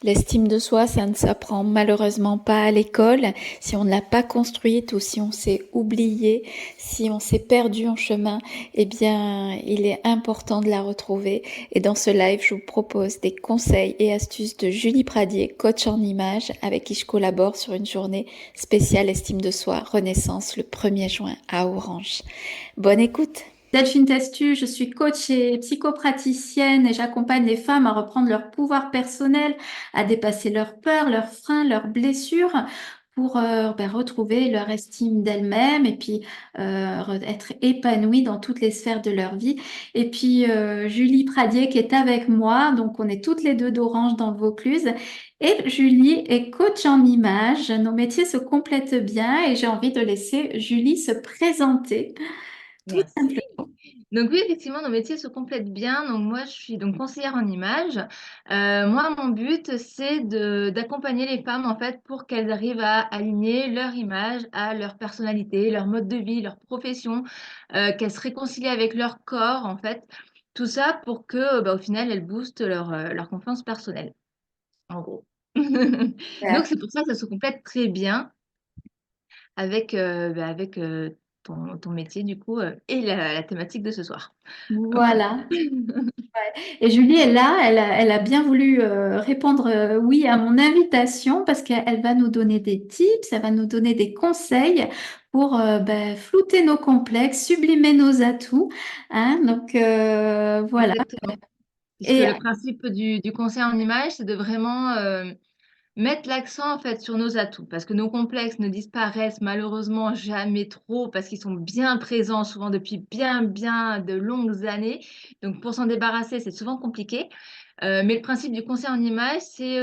L'estime de soi, ça ne s'apprend malheureusement pas à l'école. Si on ne l'a pas construite ou si on s'est oublié, si on s'est perdu en chemin, eh bien, il est important de la retrouver. Et dans ce live, je vous propose des conseils et astuces de Julie Pradier, coach en images, avec qui je collabore sur une journée spéciale estime de soi, Renaissance, le 1er juin à Orange. Bonne écoute! Delphine Testu, je suis coach et psychopraticienne et j'accompagne les femmes à reprendre leur pouvoir personnel, à dépasser leurs peurs, leurs freins, leurs blessures pour retrouver leur estime d'elles-mêmes et puis être épanouies dans toutes les sphères de leur vie. Et puis Julie Pradier qui est avec moi, donc on est toutes les deux d'Orange dans le Vaucluse. Et Julie est coach en images. Nos métiers se complètent bien et j'ai envie de laisser Julie se présenter. Tout Merci. simplement. Donc oui, effectivement, nos métiers se complètent bien. Donc moi, je suis donc conseillère en images. Moi, mon but, c'est d'accompagner les femmes en fait pour qu'elles arrivent à aligner leur image à leur personnalité, leur mode de vie, leur profession, qu'elles se réconcilient avec leur corps en fait. Tout ça pour que, au final, elles boostent leur confiance personnelle, en gros. Donc c'est pour ça que ça se complète très bien avec ton métier du coup et la thématique de ce soir. Voilà. Et Julie est là, elle a bien voulu répondre oui à mon invitation parce qu'elle va nous donner des tips, elle va nous donner des conseils pour flouter nos complexes, sublimer nos atouts. Hein, donc voilà. Exactement. Puisque Et le principe du conseil en image, c'est de vraiment mettre l'accent en fait sur nos atouts, parce que nos complexes ne disparaissent malheureusement jamais trop, parce qu'ils sont bien présents souvent depuis bien de longues années. Donc pour s'en débarrasser, c'est souvent compliqué. Mais le principe du conseil en image, c'est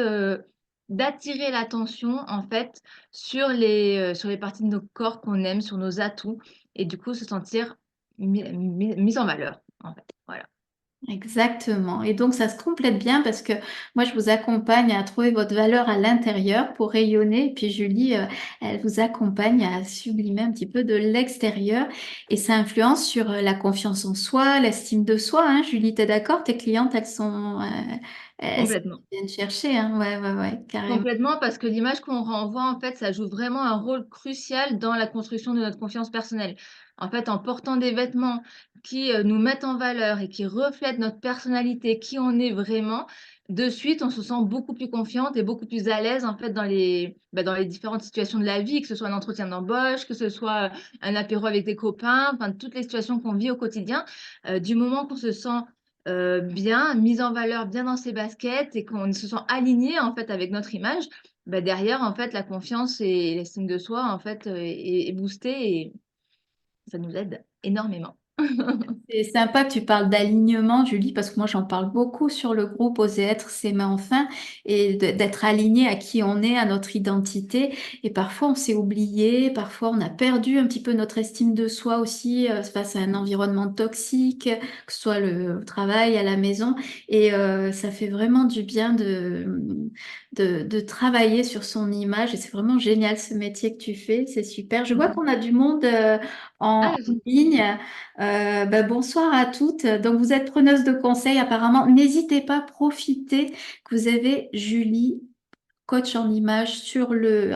d'attirer l'attention en fait sur les parties de nos corps qu'on aime, sur nos atouts, et du coup se sentir mis en valeur en fait. Voilà. exactement. Et donc, ça se complète bien parce que moi, je vous accompagne à trouver votre valeur à l'intérieur pour rayonner. Et puis, Julie, elle vous accompagne à sublimer un petit peu de l'extérieur. Et ça influence sur la confiance en soi, l'estime de soi. Hein. Julie, t'es d'accord? Tes clientes, elles Complètement. viennent chercher. Hein. Ouais, carrément. Complètement, parce que l'image qu'on renvoie, en fait, ça joue vraiment un rôle crucial dans la construction de notre confiance personnelle. En fait, en portant des vêtements qui nous mettent en valeur et qui reflètent notre personnalité, qui on est vraiment, de suite, on se sent beaucoup plus confiante et beaucoup plus à l'aise, en fait, dans les différentes situations de la vie, que ce soit un entretien d'embauche, que ce soit un apéro avec des copains, enfin, toutes les situations qu'on vit au quotidien. Du moment qu'on se sent bien, mise en valeur, bien dans ses baskets et qu'on se sent aligné en fait avec notre image, derrière en fait la confiance et l'estime de soi en fait est boostée et ça nous aide énormément. C'est sympa que tu parles d'alignement, Julie, parce que moi j'en parle beaucoup sur le groupe Oser être, s'aimer enfin, et d'être aligné à qui on est, à notre identité. Et parfois on s'est oublié, parfois on a perdu un petit peu notre estime de soi aussi face à un environnement toxique, que ce soit le au travail, à la maison. Et ça fait vraiment du bien de travailler sur son image. Et c'est vraiment génial ce métier que tu fais, c'est super. Je vois qu'on a du monde en Ah, ligne. Bonsoir à toutes. Donc, vous êtes preneuse de conseils apparemment. N'hésitez pas à profiter que vous avez Julie, coach en images,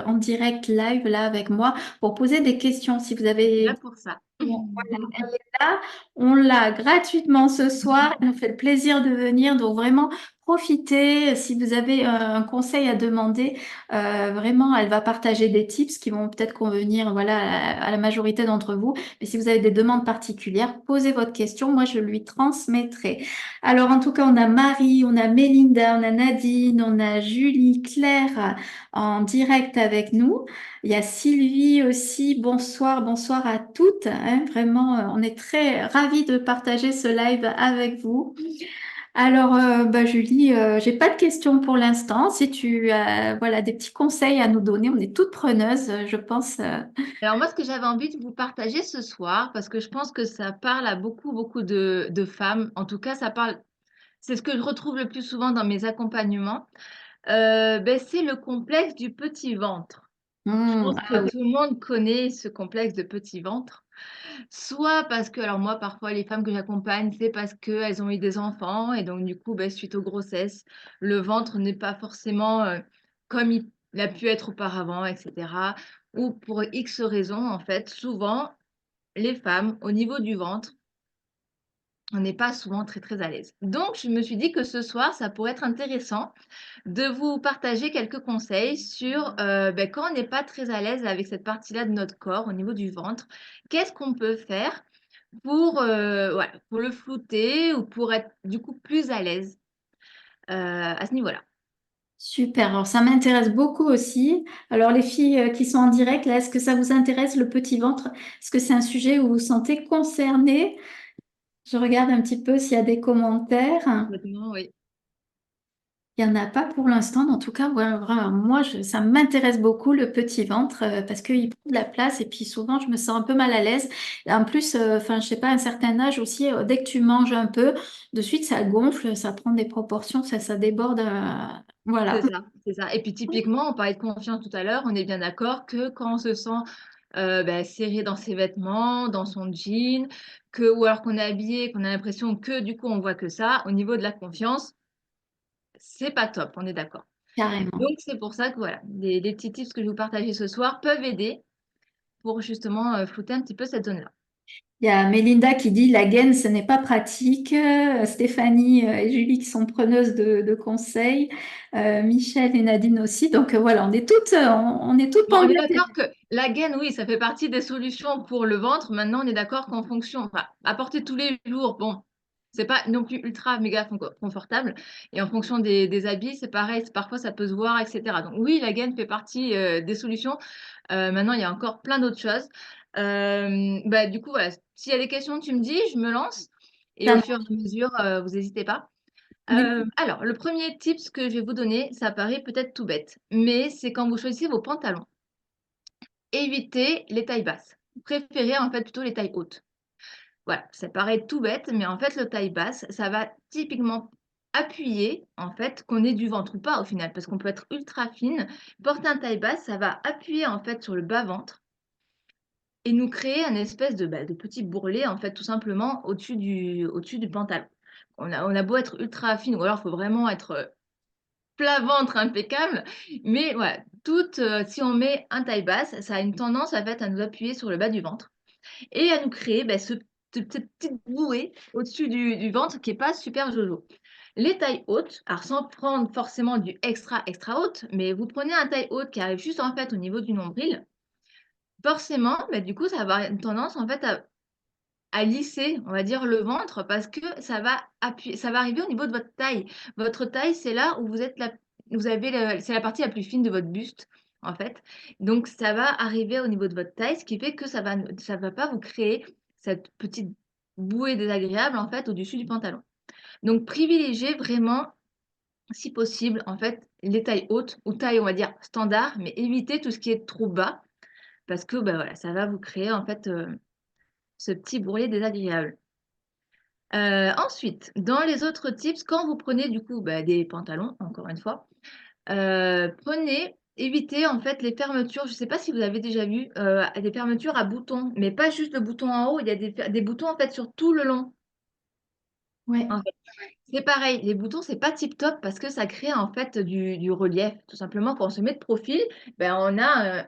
en direct live là avec moi pour poser des questions. Si vous je suis avez là pour ça. Bon, voilà, elle est là, on l'a gratuitement ce soir, elle nous fait le plaisir de venir, donc vraiment profitez, si vous avez un conseil à demander, vraiment elle va partager des tips qui vont peut-être convenir voilà, à la majorité d'entre vous, mais si vous avez des demandes particulières, posez votre question, moi je lui transmettrai. Alors en tout cas, on a Marie, on a Mélinda, on a Nadine, on a Julie, Claire en direct avec nous. Il y a Sylvie aussi. Bonsoir à toutes. Hein. Vraiment, on est très ravis de partager ce live avec vous. Alors, Julie, j'ai pas de questions pour l'instant. Si tu as voilà, des petits conseils à nous donner, on est toutes preneuses, je pense. Alors moi, ce que j'avais envie de vous partager ce soir, parce que je pense que ça parle à beaucoup de femmes, en tout cas, ça parle, c'est ce que je retrouve le plus souvent dans mes accompagnements, c'est le complexe du petit ventre. Je pense Ah que oui. tout le monde connaît ce complexe de petit ventre. Soit parce que alors moi, parfois, les femmes que j'accompagne, c'est parce qu'elles ont eu des enfants et donc du coup, beh, suite aux grossesses, le ventre n'est pas forcément, comme il a pu être auparavant et cetera. Ou pour X raisons, en fait, souvent, les femmes, au niveau du ventre, on n'est pas souvent très, très à l'aise. Donc je me suis dit que ce soir, ça pourrait être intéressant de vous partager quelques conseils sur, quand on n'est pas très à l'aise avec cette partie-là de notre corps, au niveau du ventre. Qu'est-ce qu'on peut faire pour, voilà, pour le flouter ou pour être du coup plus à l'aise, à ce niveau-là. Super, alors ça m'intéresse beaucoup aussi. Alors les filles qui sont en direct, là, est-ce que ça vous intéresse le petit ventre? Est-ce que c'est un sujet où vous vous sentez concerné? Je regarde un petit peu s'il y a des commentaires. Complètement, oui. Il n'y en a pas pour l'instant, mais en tout cas, ouais, vraiment, moi, ça m'intéresse beaucoup le petit ventre parce qu'il prend de la place et puis souvent, je me sens un peu mal à l'aise. Et en plus, enfin, je sais pas, à un certain âge aussi, dès que tu manges un peu, de suite, ça gonfle, ça prend des proportions, ça déborde. Voilà. C'est ça, c'est ça. Et puis typiquement, on parlait de confiance tout à l'heure, on est bien d'accord que quand on se sent, serré dans ses vêtements, dans son jean, ou alors qu'on est habillé, qu'on a l'impression que du coup on voit que ça, au niveau de la confiance, c'est pas top, on est d'accord. Carrément. Donc c'est pour ça que voilà, les petits tips que je vais vous partager ce soir peuvent aider pour justement, flouter un petit peu cette zone-là. Il y a Mélinda qui dit la gaine, ce n'est pas pratique. Stéphanie et Julie qui sont preneuses de conseils. Michel et Nadine aussi. Donc voilà, on est toutes Bon, on est pendantes. d'accord que la gaine, oui, ça fait partie des solutions pour le ventre. Maintenant, on est d'accord qu'en fonction, enfin, à porter tous les jours, bon, c'est pas non plus ultra méga confortable. Et en fonction des habits, c'est pareil, parfois ça peut se voir, etc. Donc oui, la gaine fait partie des solutions. Maintenant, il y a encore plein d'autres choses. Du coup, voilà, s'il y a des questions, tu me dis, je me lance. Et au fur et à mesure, vous n'hésitez pas. Alors, le premier tips que je vais vous donner, ça paraît peut-être tout bête, mais c'est quand vous choisissez vos pantalons. Évitez les tailles basses. Préférez en fait plutôt les tailles hautes. Voilà, ça paraît tout bête, mais en fait, le taille basse, ça va typiquement appuyer, en fait, qu'on ait du ventre ou pas au final, parce qu'on peut être ultra fine. Porter un taille basse, ça va appuyer en fait sur le bas-ventre et nous créer un espèce de petit bourrelet, en fait, tout simplement au-dessus du pantalon. On a beau être ultra fine, ou alors il faut vraiment être plat ventre impeccable, mais voilà, si on met un taille basse, ça a une tendance en fait à nous appuyer sur le bas du ventre et à nous créer cette petite bouée au-dessus du ventre qui est pas super jojo. Les tailles hautes, alors sans prendre forcément du extra extra haute, mais vous prenez un taille haute qui arrive juste en fait au niveau du nombril, forcément, du coup, ça va avoir une tendance en fait à lisser, on va dire, le ventre parce que ça va arriver au niveau de votre taille. Votre taille, c'est là où vous avez c'est la partie la plus fine de votre buste, en fait. Donc ça va arriver au niveau de votre taille, ce qui fait que ça va pas vous créer cette petite bouée désagréable, en fait, au-dessus du pantalon. Donc privilégiez vraiment, si possible, en fait, les tailles hautes ou tailles, on va dire, standard, mais évitez tout ce qui est trop bas parce que, voilà, ça va vous créer, en fait, ce petit bourrelet désagréable. Ensuite, dans les autres tips, quand vous prenez du coup, des pantalons, encore une fois, évitez en fait les fermetures. Je ne sais pas si vous avez déjà vu, des fermetures à boutons, mais pas juste le bouton en haut, il y a des boutons en fait sur tout le long, Ouais. en fait. C'est pareil, les boutons, c'est pas tip top parce que ça crée en fait du relief. Tout simplement, quand on se met de profil, on a,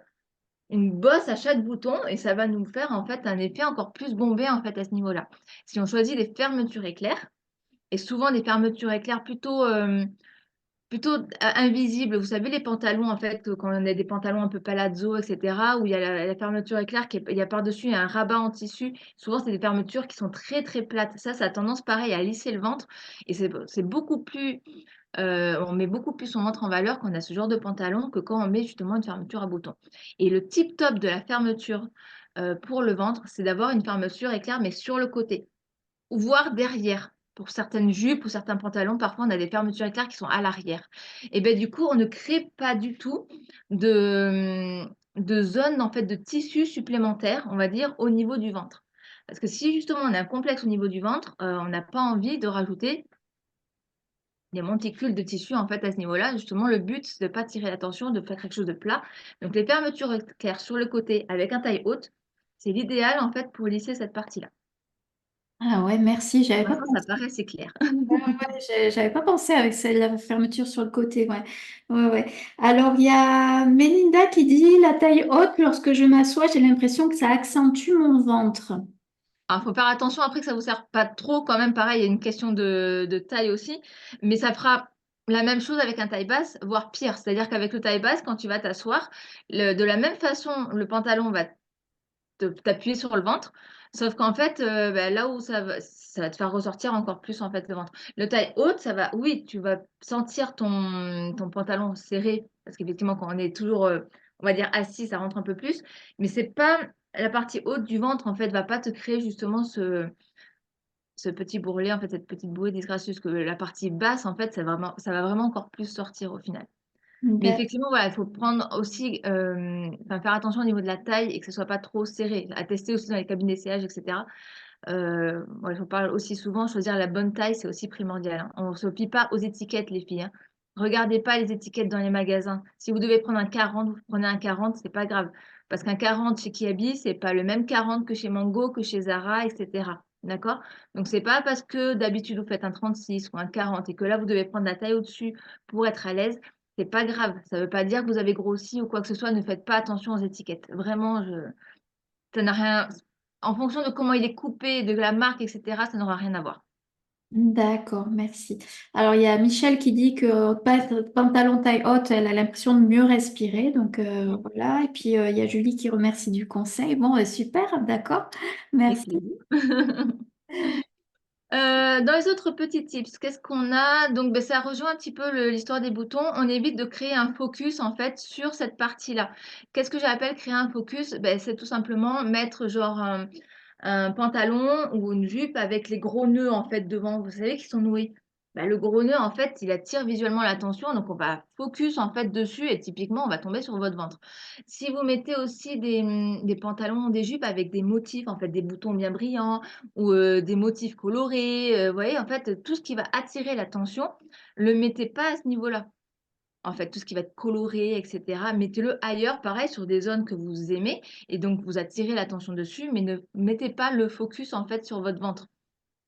une bosse à chaque bouton et ça va nous faire en fait un effet encore plus bombé en fait à ce niveau-là. Si on choisit des fermetures éclairs, et souvent des fermetures éclairs plutôt invisibles. Vous savez les pantalons en fait, quand on a des pantalons un peu palazzo et cetera, où il y a la fermeture éclair il y a par-dessus, il y a un rabat en tissu. Souvent, c'est des fermetures qui sont très, très plates. Ça a tendance pareil à lisser le ventre et c'est beaucoup plus, on met beaucoup plus son ventre en valeur quand on a ce genre de pantalon que quand on met justement une fermeture à boutons. Et le tip top de la fermeture, pour le ventre, c'est d'avoir une fermeture éclair mais sur le côté. Ou voire derrière. Pour certaines jupes ou certains pantalons, parfois on a des fermetures éclairs qui sont à l'arrière. Et du coup, on ne crée pas du tout de zone en fait de tissu supplémentaire, on va dire, au niveau du ventre. Parce que si justement on a un complexe au niveau du ventre, on n'a pas envie de rajouter des monticules de tissu en fait à ce niveau-là. Justement, le but, c'est de ne pas tirer l'attention, de faire quelque chose de plat. Donc les fermetures éclairs sur le côté avec un taille haute, C'est l'idéal, en fait, pour lisser cette partie-là. Ah ouais, merci, j'avais pas Maintenant, ça pensé. paraît assez clair. Ouais, j'avais pas pensé avec celle la fermeture sur le côté, ouais. Ouais, ouais. Alors, il y a Mélinda qui dit la taille haute, lorsque je m'assois, j'ai l'impression que ça accentue mon ventre. Alors, faut faire attention après que ça vous serve pas trop quand même. Pareil, il y a une question de taille aussi, mais ça fera la même chose avec un taille basse, voire pire. C'est-à-dire qu'avec le taille basse, quand tu vas t'asseoir, de la même façon, le pantalon va t'appuyer sur le ventre, sauf qu'en fait, bah, là où ça va te faire ressortir encore plus, en fait, le ventre. Le taille haute, ça va oui, tu vas sentir ton pantalon serré parce qu'effectivement, quand on est toujours, on va dire assis, ça rentre un peu plus, mais c'est pas la partie haute du ventre, en fait, va pas te créer justement ce petit bourrelet, en fait, cette petite bouée disgracieuse que la partie basse, en fait, ça va vraiment encore plus sortir au final. Mais D'ac- effectivement, voilà, il faut prendre aussi, enfin, faire attention au niveau de la taille et que ce soit pas trop serré. À tester aussi dans les cabines d'essayage et cetera. Moi, j'en parle aussi souvent, choisir la bonne taille, c'est aussi primordial, hein. On ne se fie pas aux étiquettes, les filles, hein. Regardez pas les étiquettes dans les magasins. Si vous devez prendre un 40, vous prenez un 40, c'est pas grave. Parce qu'un 40 chez Kiabi, c'est pas le même 40 que chez Mango, que chez Zara, et cetera. D'accord? Donc, c'est pas parce que d'habitude vous faites un 36 ou un 40 et que là, vous devez prendre la taille au-dessus pour être à l'aise. C'est pas grave. Ça veut pas dire que vous avez grossi ou quoi que ce soit. Ne faites pas attention aux étiquettes. Vraiment, ça n'a rien. En fonction de comment il est coupé, de la marque, etc., ça n'aura rien à voir. D'accord, merci. Alors, il y a Michel qui dit que pantalon taille haute, elle a l'impression de mieux respirer. Donc, voilà. Et puis, il y a Julie qui remercie du conseil. Bon, super, d'accord. Avec Merci. plaisir. Dans les autres petits tips, qu'est-ce qu'on a? Donc, ben, ça rejoint un petit peu l'histoire des boutons. On évite de créer un focus en fait sur cette partie-là. Qu'est-ce que j'appelle créer un focus? Ben, c'est tout simplement mettre genre un pantalon ou une jupe avec les gros nœuds en fait devant, vous savez, qui sont noués. Ben, le gros nœud en fait, il attire visuellement l'attention, donc on va focus en fait dessus et typiquement on va tomber sur votre ventre. Si vous mettez aussi des pantalons, des jupes avec des motifs, en fait, des boutons bien brillants, ou des motifs colorés, vous voyez, en fait, tout ce qui va attirer l'attention, le mettez pas à ce niveau-là. En fait, tout ce qui va être coloré et cetera, mettez-le ailleurs, pareil, sur des zones que vous aimez et donc vous attirez l'attention dessus, mais ne mettez pas le focus, en fait, sur votre ventre.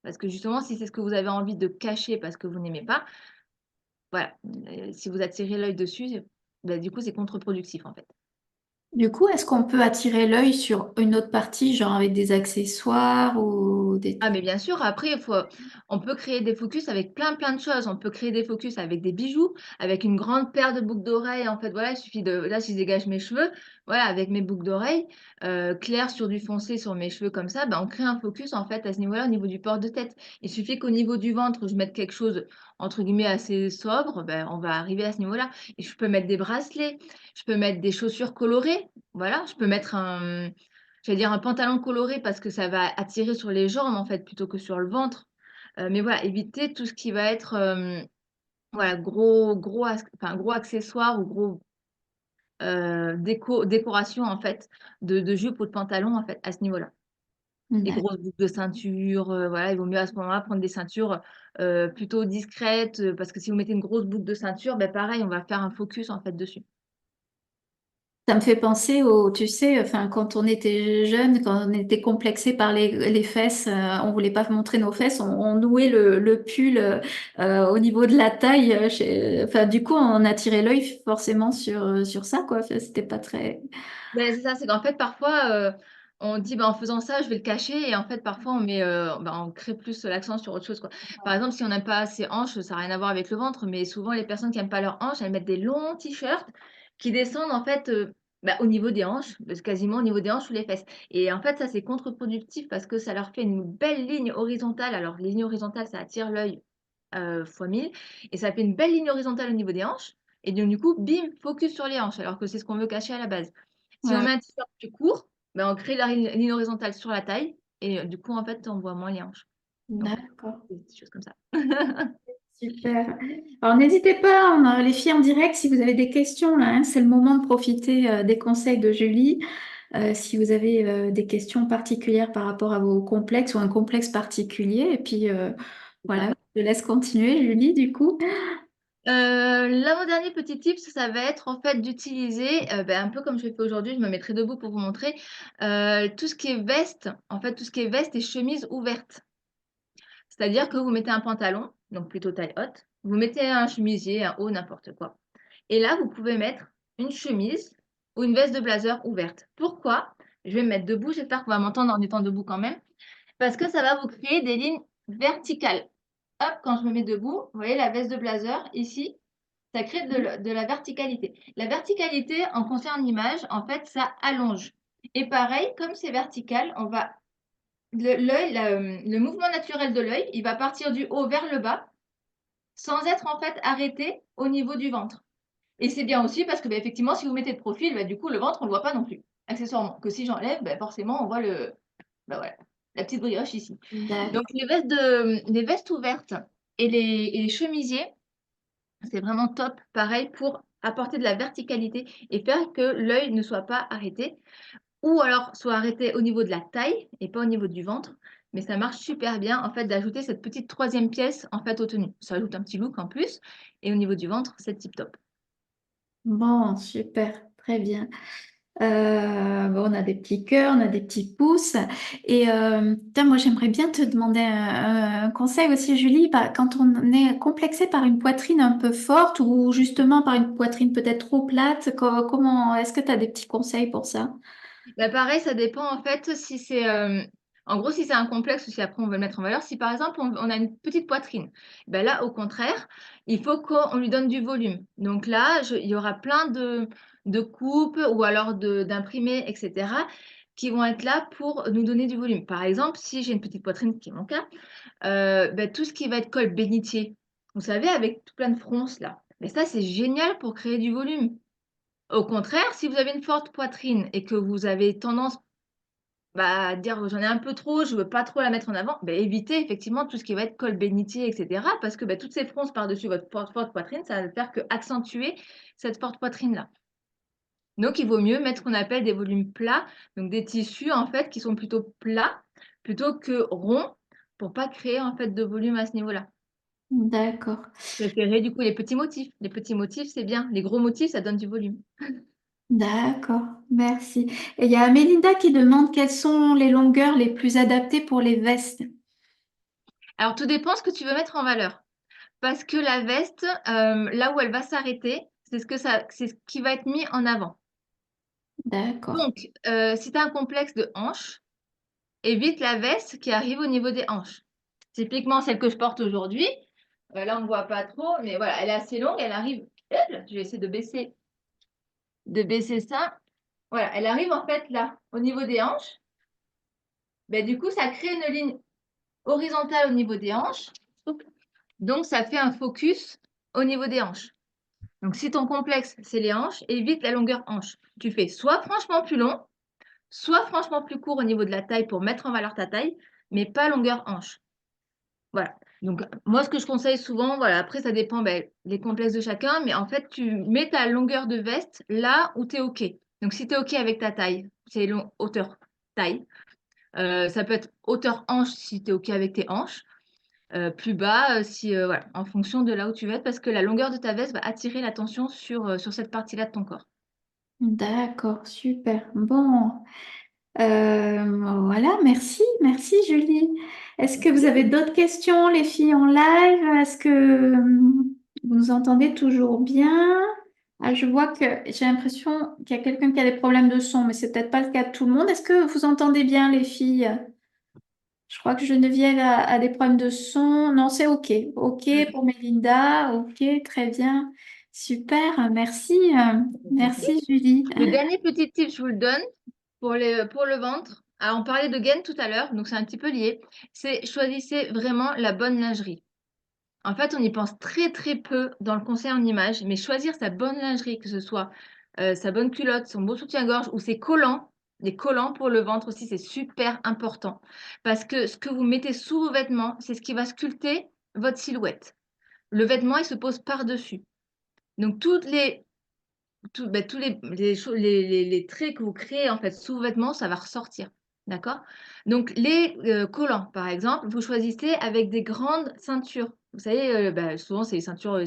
Parce que justement, si c'est ce que vous avez envie de cacher parce que vous n'aimez pas, voilà, si vous attirez l'œil dessus, bah, du coup, c'est contre-productif, en fait. Du coup, est-ce qu'on peut attirer l'œil sur une autre partie, genre avec des accessoires ou des... Ah mais bien sûr, après on peut créer des focus avec plein de choses. On peut créer des focus avec des bijoux, avec une grande paire de boucles d'oreilles. En fait, voilà, il suffit de là, si je dégage mes cheveux, voilà, avec mes boucles d'oreilles, claires sur du foncé sur mes cheveux comme ça, bah, on crée un focus en fait à ce niveau-là, au niveau du port de tête. Il suffit qu'au niveau du ventre, je mette quelque chose entre guillemets assez sobre, ben, on va arriver à ce niveau-là. Et je peux mettre des bracelets, je peux mettre des chaussures colorées, voilà, je peux mettre un je vais dire un pantalon coloré parce que ça va attirer sur les jambes en fait plutôt que sur le ventre. Mais voilà, éviter tout ce qui va être voilà, gros accessoires ou gros décoration en fait de jupe ou de pantalon en fait à ce niveau-là. Les D'ac- grosses boucles de ceinture, voilà, il vaut mieux à ce moment-là prendre des ceintures plutôt discrètes parce que si vous mettez une grosse boucle de ceinture, ben pareil, on va faire un focus en fait dessus. Ça me fait penser au, tu sais, enfin, quand on était jeune, quand on était complexé par les fesses, on voulait pas montrer nos fesses, on nouait le pull au niveau de la taille. Enfin, du coup, on attirait l'œil forcément sur ça, quoi. Enfin, c'était pas très... Ben c'est ça, c'est qu'en fait, parfois, on dit: «Bah, en faisant ça, je vais le cacher» et en fait, parfois, on met, bah, on crée plus l'accent sur autre chose, quoi. Par exemple, si on n'aime pas ses hanches, ça a rien à voir avec le ventre, mais souvent, les personnes qui aiment pas leurs hanches, elles mettent des longs t-shirts qui descendent, en fait, bah, au niveau des hanches, quasiment au niveau des hanches ou les fesses et en fait, ça, c'est contre-productif parce que ça leur fait une belle ligne horizontale. Alors, les lignes horizontales, ça attire l'œil, fois 1000 et ça fait une belle ligne horizontale au niveau des hanches et donc du coup, bim, focus sur les hanches alors que c'est ce qu'on veut cacher à la base. Si on Ouais, met un t-shirt plus court, ben, on crée la ligne horizontale sur la taille et du coup, en fait, on voit moins les hanches. Donc voilà, d'accord. des petites choses comme ça. Super. Alors, n'hésitez pas, on a les filles en direct, si vous avez des questions, là, hein, c'est le moment de profiter des conseils de Julie. Si vous avez des questions particulières par rapport à vos complexes ou un complexe particulier. Et puis, C'est ça. voilà, je te laisse continuer, Julie, du coup. L'avant-dernier petit tip, ça va être en fait d'utiliser, un peu comme je fais aujourd'hui, je me mettrai debout pour vous montrer, tout ce qui est veste, en fait, tout ce qui est veste et chemise ouverte. C'est-à-dire que vous mettez un pantalon, donc plutôt taille haute, vous mettez un chemisier, un haut, n'importe quoi. Et là, vous pouvez mettre une chemise ou une veste de blazer ouverte. Pourquoi? Je vais me mettre debout, j'espère qu'on va m'entendre en étant debout quand même, parce que ça va vous créer des lignes verticales. Hop, quand je me mets debout, vous voyez la veste de blazer ici, ça crée de la verticalité. La verticalité, en conseil en image, en fait, ça allonge. Et pareil, comme c'est vertical, on va l'œil, le mouvement naturel de l'œil, il va partir du haut vers le bas, sans être en fait arrêté au niveau du ventre. Et c'est bien aussi parce que, effectivement, si vous mettez de profil, du coup, le ventre, on ne le voit pas non plus, accessoirement. Que si j'enlève, forcément, on voit voilà, la petite brioche ici. Donc, D'accord. les vestes ouvertes et les chemisiers, c'est vraiment top, pareil, pour apporter de la verticalité et faire que l'œil ne soit pas arrêté. Ou alors soit arrêté au niveau de la taille et pas au niveau du ventre. Mais ça marche super bien, en fait, d'ajouter cette petite troisième pièce, en fait, aux tenues. Ça ajoute un petit look en plus. Et au niveau du ventre, c'est tip top. Bon, super, très bien. Bon, on a des petits cœurs, on a des petits pouces. Et tiens, moi, j'aimerais bien te demander un conseil aussi, Julie. Quand on est complexé par une poitrine un peu forte ou justement par une poitrine peut-être trop plate, comment est-ce que tu as des petits conseils pour ça? Pareil, ça dépend en fait si c'est en gros si c'est un complexe ou si après on veut le mettre en valeur. Si par exemple on a une petite poitrine, là au contraire, il faut qu'on lui donne du volume. Donc là, il y aura plein de coupes ou alors d'imprimés, etc., qui vont être là pour nous donner du volume. Par exemple, si j'ai une petite poitrine, qui est mon cas, tout ce qui va être col bénitier, vous savez, avec tout plein de fronces là. Mais ça, c'est génial pour créer du volume. Au contraire, si vous avez une forte poitrine et que vous avez tendance à dire j'en ai un peu trop, je veux pas trop la mettre en avant, évitez effectivement tout ce qui va être col bénitier, etc. Parce que toutes ces fronces par-dessus votre forte poitrine, ça va faire que accentuer cette forte poitrine-là. Donc, il vaut mieux mettre ce qu'on appelle des volumes plats, donc des tissus en fait qui sont plutôt plats plutôt que ronds pour pas créer en fait de volume à ce niveau-là. D'accord. Préférez du coup les petits motifs. Les petits motifs, c'est bien. Les gros motifs, ça donne du volume. D'accord, merci. Et il y a Mélinda qui demande quelles sont les longueurs les plus adaptées pour les vestes. Alors, tout dépend ce que tu veux mettre en valeur. Parce que la veste, là où elle va s'arrêter, c'est ce qui va être mis en avant. D'accord, Donc, si tu as un complexe de hanche, évite la veste qui arrive au niveau des hanches. Typiquement, celle que je porte aujourd'hui, là, on ne voit pas trop, mais voilà, elle est assez longue, elle arrive. Je vais essayer de baisser ça. Voilà, elle arrive en fait là, au niveau des hanches. Du coup, ça crée une ligne horizontale au niveau des hanches. Donc, ça fait un focus au niveau des hanches. Donc, si ton complexe, c'est les hanches, évite la longueur hanche. Tu fais soit franchement plus long, soit franchement plus court au niveau de la taille pour mettre en valeur ta taille, mais pas longueur hanche. Voilà. Donc, moi, ce que je conseille souvent, voilà, après, ça dépend des complexes de chacun, mais en fait, tu mets ta longueur de veste là où tu es OK. Donc, si tu es OK avec ta taille, c'est hauteur taille. Ça peut être hauteur hanche si tu es OK avec tes hanches. Plus bas, voilà, en fonction de là où tu vas être, parce que la longueur de ta veste va attirer l'attention sur cette partie-là de ton corps. d'accord, super. Bon, voilà, merci, merci Julie. Est-ce que vous avez d'autres questions, les filles en live? Est-ce que vous nous entendez toujours bien? Ah, je vois que j'ai l'impression qu'il y a quelqu'un qui a des problèmes de son, mais c'est peut-être pas le cas de tout le monde. Est-ce que vous entendez bien, les filles? Je crois que Geneviève a des problèmes de son. Non, c'est OK. OK pour Mélinda. OK, très bien. Super. Merci. Merci, Julie. Le dernier petit tip, je vous le donne pour le ventre. Alors, on parlait de gaine tout à l'heure, donc c'est un petit peu lié. C'est choisissez vraiment la bonne lingerie. En fait, on y pense très très peu dans le conseil en image, mais choisir sa bonne lingerie, que ce soit sa bonne culotte, son beau soutien-gorge ou ses collants, les collants pour le ventre aussi, c'est super important. Parce que ce que vous mettez sous vos vêtements, c'est ce qui va sculpter votre silhouette. Le vêtement, il se pose par-dessus. Donc, tous les traits que vous créez en fait sous vos vêtements, ça va ressortir. D'accord? Donc les, collants, par exemple, vous choisissez avec des grandes ceintures. Vous savez, bah, souvent, c'est les ceintures,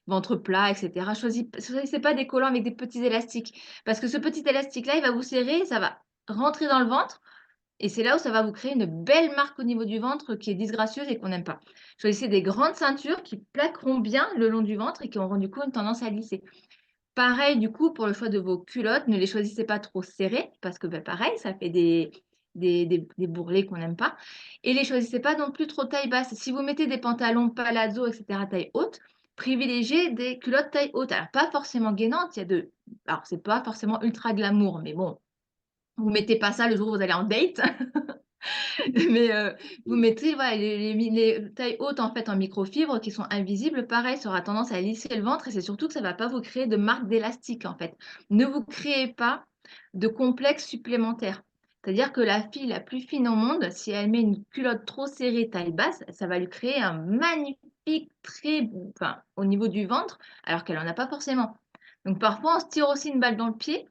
ventre plat et cetera. Choisissez pas des collants avec des petits élastiques parce que ce petit élastique-là, il va vous serrer, ça va rentrer dans le ventre et c'est là où ça va vous créer une belle marque au niveau du ventre qui est disgracieuse et qu'on n'aime pas. Choisissez des grandes ceintures qui plaqueront bien le long du ventre et qui auront du coup une tendance à lisser. Pareil, du coup, pour le choix de vos culottes, ne les choisissez pas trop serrées parce que, bah, pareil, ça fait des bourrelets qu'on n'aime pas et les choisissez pas non plus trop taille basse. Si vous mettez des pantalons palazzo et cetera, taille haute, privilégiez des culottes taille haute. Alors pas forcément gainantes, alors c'est pas forcément ultra glamour, mais bon, vous mettez pas ça le jour où vous allez en date. Mais vous mettez voilà, les tailles hautes en fait en microfibre qui sont invisibles, pareil, ça aura tendance à lisser le ventre et c'est surtout que ça ne va pas vous créer de marque d'élastique en fait. Ne vous créez pas de complexe supplémentaire. C'est-à-dire que la fille la plus fine au monde, si elle met une culotte trop serrée taille basse, ça va lui créer un magnifique trait enfin, au niveau du ventre, alors qu'elle n'en a pas forcément. Donc parfois, on se tire aussi une balle dans le pied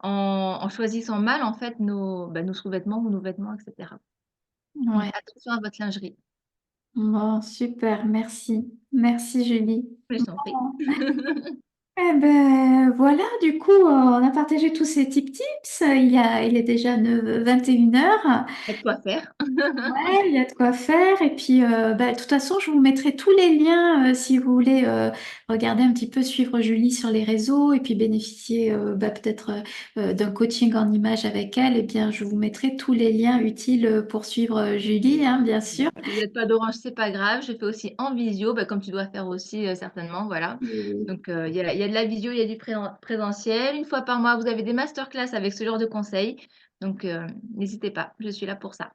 en choisissant mal en fait nos sous-vêtements ou nos vêtements, etc. Donc Ouais. attention à votre lingerie. Bon, super, merci. Merci Julie. Je t'en prie. Bon. Eh ben voilà, du coup, on a partagé tous ces petits tips. Il est déjà 21 heures. Il y a de quoi faire. Ouais, il y a de quoi faire. Et puis, bah, de toute façon, je vous mettrai tous les liens si vous voulez regarder un petit peu, suivre Julie sur les réseaux et puis bénéficier bah, peut-être d'un coaching en images avec elle. Eh bien, je vous mettrai tous les liens utiles pour suivre Julie, hein, bien sûr. Si vous n'êtes pas d'Orange, c'est pas grave. Je fais aussi en visio, bah, comme tu dois faire aussi certainement. Voilà. Oui. Donc il y a de la visio, il y a du présentiel. Une fois par mois, vous avez des masterclass avec ce genre de conseils. Donc n'hésitez pas, je suis là pour ça.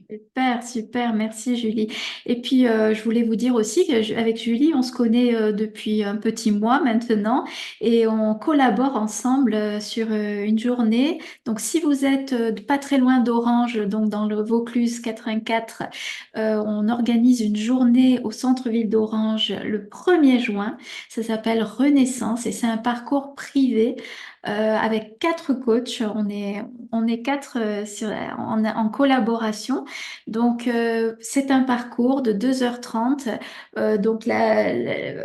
Super, super, merci Julie. Et puis, je voulais vous dire aussi qu'avec Julie, on se connaît depuis un petit mois maintenant et on collabore ensemble sur une journée. Donc, si vous êtes pas très loin d'Orange, donc dans le Vaucluse 84, on organise une journée au centre-ville d'Orange le 1er juin. Ça s'appelle Renaissance et c'est un parcours privé avec 4 coachs. On est 4 en collaboration. Donc, c'est un parcours de 2h30. Donc,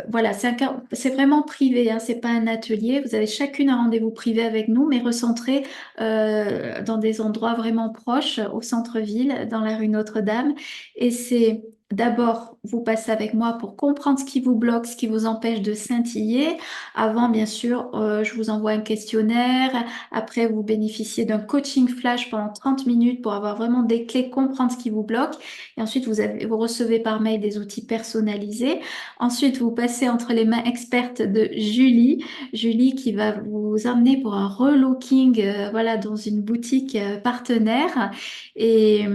voilà, c'est vraiment privé, hein, c'est pas un atelier. Vous avez chacune un rendez-vous privé avec nous, mais recentré dans des endroits vraiment proches, au centre-ville, dans la rue Notre-Dame. Et c'est d'abord, vous passez avec moi pour comprendre ce qui vous bloque, ce qui vous empêche de scintiller. Avant, bien sûr, je vous envoie un questionnaire. Après, vous bénéficiez d'un coaching flash pendant 30 minutes pour avoir vraiment des clés, comprendre ce qui vous bloque. Et ensuite, vous recevez par mail des outils personnalisés. Ensuite, vous passez entre les mains expertes de Julie. Julie qui va vous emmener pour un relooking, voilà, dans une boutique partenaire et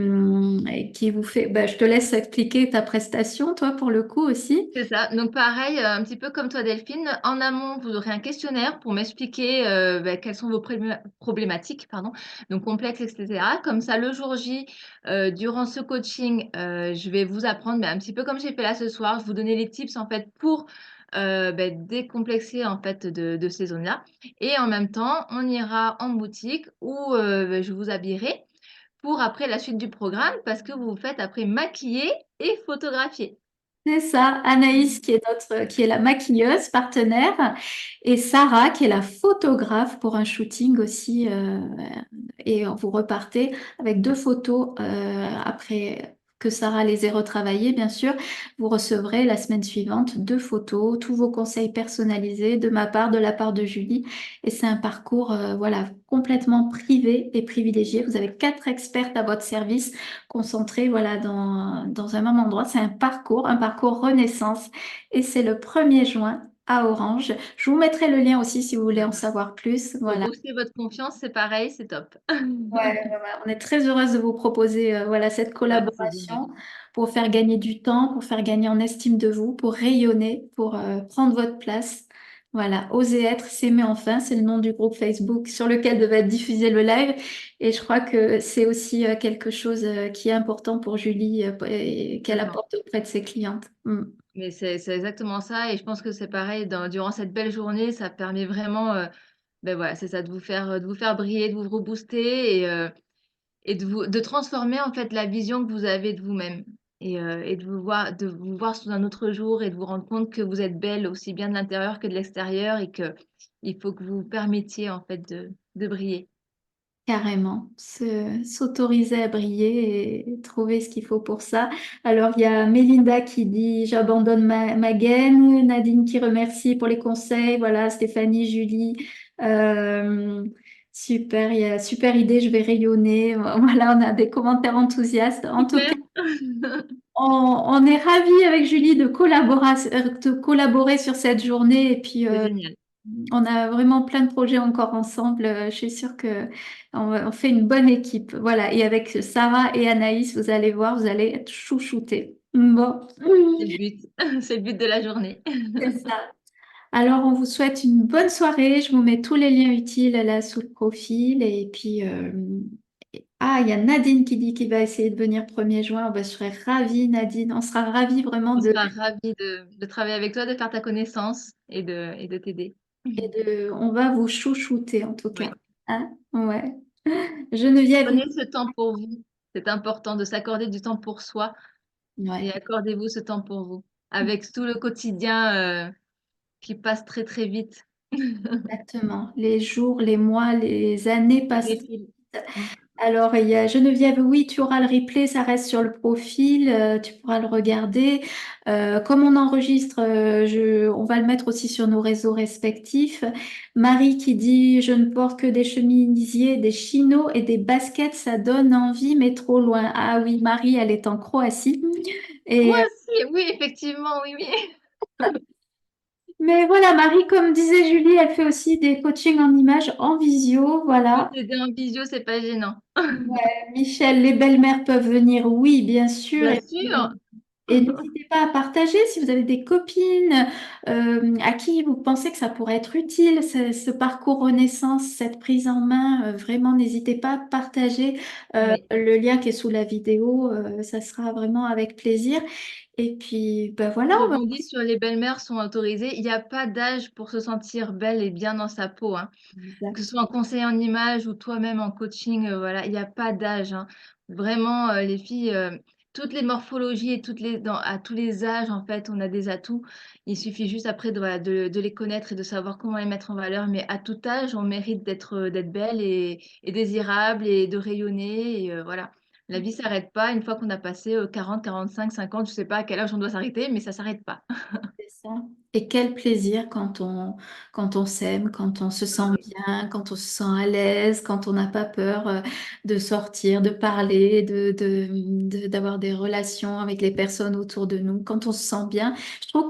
qui vous fait, bah, je te laisse expliquer ta prestation, toi, pour le coup aussi. C'est ça. Donc pareil, un petit peu comme toi Delphine, en amont, vous aurez un questionnaire pour m'expliquer bah, quelles sont vos problématiques, pardon, donc complexes, etc. Comme ça, le jour J, durant ce coaching, je vais vous apprendre, bah, un petit peu comme j'ai fait là ce soir, je vous donner les tips en fait pour bah, décomplexer en fait de ces zones-là. Et en même temps, on ira en boutique où bah, je vous habillerai pour après la suite du programme parce que vous vous faites après maquiller et photographier. C'est ça, Anaïs qui est la maquilleuse partenaire et Sarah qui est la photographe pour un shooting aussi. Et vous repartez avec 2 photos après que Sarah les ait retravaillées, bien sûr. Vous recevrez la semaine suivante 2 photos, tous vos conseils personnalisés de ma part, de la part de Julie. Et c'est un parcours, voilà, complètement privé et privilégié. Vous avez 4 expertes à votre service concentrés, voilà, dans un même endroit. C'est un parcours Renaissance. Et c'est le 1er juin à Orange. Je vous mettrai le lien aussi si vous voulez en savoir plus. Pour Voilà. booster votre confiance, c'est pareil, c'est top. Ouais, ouais, ouais. On est très heureuse de vous proposer voilà, cette Ah, c'est génial. collaboration pour faire gagner du temps, pour faire gagner en estime de vous, pour rayonner, pour prendre votre place. Voilà, oser être, s'aimer enfin, c'est le nom du groupe Facebook sur lequel devait être diffusé le live. Et je crois que c'est aussi quelque chose qui est important pour Julie et qu'elle Vraiment. apporte auprès de ses clientes. Mm. Mais c'est exactement ça et je pense que c'est pareil durant cette belle journée, ça permet vraiment, voilà, c'est ça, de vous faire briller, de vous rebooster et de transformer en fait la vision que vous avez de vous-même et de vous voir sous un autre jour et de vous rendre compte que vous êtes belle aussi bien de l'intérieur que de l'extérieur et que il faut que vous vous permettiez en fait de briller. Carrément, s'autoriser à briller et trouver ce qu'il faut pour ça. Alors, il y a Mélinda qui dit j'abandonne ma gaine, Nadine qui remercie pour les conseils, voilà, Stéphanie, Julie, euh, super, il y a super idée, je vais rayonner. Voilà, on a des commentaires enthousiastes. En tout cas, Super. on est ravis avec Julie de collaborer sur cette journée et puis C'est génial. on a vraiment plein de projets encore ensemble. Je suis sûre que on fait une bonne équipe. Voilà. Et avec Sarah et Anaïs, vous allez voir, vous allez être chouchoutés. Bon, C'est le but. C'est le but de la journée. c'est ça. Alors, on vous souhaite une bonne soirée. Je vous mets tous les liens utiles là sous le profil. Et puis, ah, il y a Nadine qui dit qu'il va essayer de venir 1er juin. Oh, ben, je serais ravie, Nadine. On sera ravis vraiment On sera ravis de travailler avec toi, de faire ta connaissance et de t'aider. on va vous chouchouter en tout cas. Oui. Hein? Ouais. Geneviève, Prenez ce temps pour vous. C'est important de s'accorder du temps pour soi ouais. et accordez-vous ce temps pour vous. Avec tout le quotidien qui passe très très vite. Exactement. Les jours, les mois, les années Ça passent vite. défile. Mm. Alors, il y a Geneviève, oui, tu auras le replay, ça reste sur le profil, tu pourras le regarder. Comme on enregistre, on va le mettre aussi sur nos réseaux respectifs. Marie qui dit, je ne porte que des chemisiers, des chinos et des baskets, ça donne envie, mais trop loin. Ah oui, Marie, elle est en Croatie. Moi Et aussi, oui, effectivement, oui, oui. mais voilà, Marie, comme disait Julie, elle fait aussi des coachings en images en visio, Peut voilà. t'aider en visio, c'est pas gênant. Ouais, Michel, les belles-mères peuvent venir, oui, bien sûr. Bien Et puis, sûr. et n'hésitez pas à partager si vous avez des copines à qui vous pensez que ça pourrait être utile, ce parcours Renaissance, cette prise en main. Vraiment, n'hésitez pas à partager Oui. le lien qui est sous la vidéo. Ça sera vraiment avec plaisir. Et puis, ben voilà, Je on va... rebondis sur les belles-mères sont autorisées. Il n'y a pas d'âge pour se sentir belle et bien dans sa peau, hein. Que ce soit en conseil en image ou toi-même en coaching, voilà, il n'y a pas d'âge, hein. Vraiment, les filles, toutes les morphologies et à tous les âges, en fait, on a des atouts. Il suffit juste après voilà, de les connaître et de savoir comment les mettre en valeur. Mais à tout âge, on mérite d'être belle et désirable et de rayonner. Et, voilà. La vie s'arrête pas une fois qu'on a passé 40, 45, 50, je sais pas à quel âge on doit s'arrêter, mais ça s'arrête pas. C'est ça. Et quel plaisir quand on s'aime, quand on se Ah sent oui, bien, quand on se sent à l'aise, quand on n'a pas peur de sortir, de parler, d'avoir des relations avec les personnes autour de nous, quand on se sent bien. Je trouve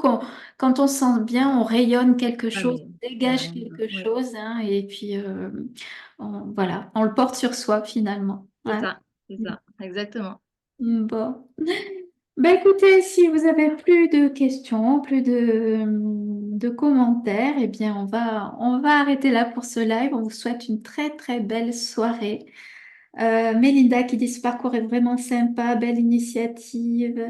quand on se sent bien, on rayonne quelque ah chose, mais on dégage carrément, quelque ouais, chose, hein, et puis voilà, on le porte sur soi finalement. Ouais. c'est ça, exactement. Bon. Ben écoutez, si vous avez plus de questions, plus de commentaires, eh bien on va arrêter là pour ce live. On vous souhaite une très très belle soirée. Mélinda qui dit ce parcours est vraiment sympa, belle initiative.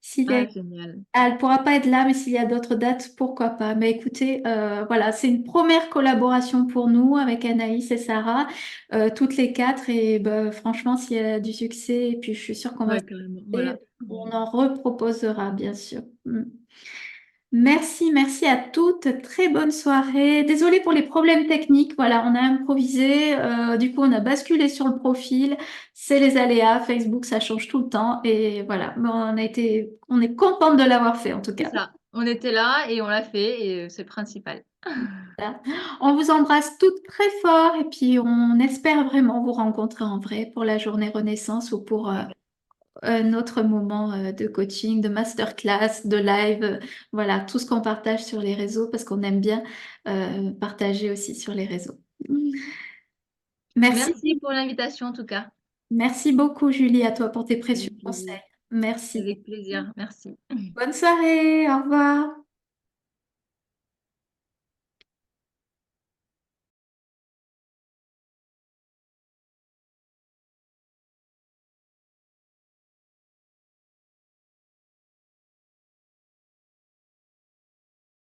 S'il y a Ah, génial. elle ne pourra pas être là, mais s'il y a d'autres dates, pourquoi pas. Mais écoutez, voilà, c'est une première collaboration pour nous avec Anaïs et Sarah, toutes les quatre. Et ben, franchement, s'il y a du succès, et puis je suis sûre qu'on va Ouais, se carrément, on voilà. en reproposera, bien sûr. Mm. Merci, merci à toutes. Très bonne soirée. Désolée pour les problèmes techniques. Voilà, on a improvisé. Du coup, on a basculé sur le profil. C'est les aléas. Facebook, ça change tout le temps. Et voilà, mais on est contente de l'avoir fait en tout C'est cas. ça. On était là et on l'a fait et c'est le principal. Voilà. On vous embrasse toutes très fort et puis on espère vraiment vous rencontrer en vrai pour la journée Renaissance ou pour Ouais. un autre moment de coaching, de masterclass, de live. Voilà, tout ce qu'on partage sur les réseaux parce qu'on aime bien partager aussi sur les réseaux. Merci. Merci pour l'invitation en tout cas. Merci beaucoup, Julie, à toi pour tes précieux Avec plaisir. conseils. Merci. Avec plaisir. Merci. Bonne soirée, au revoir.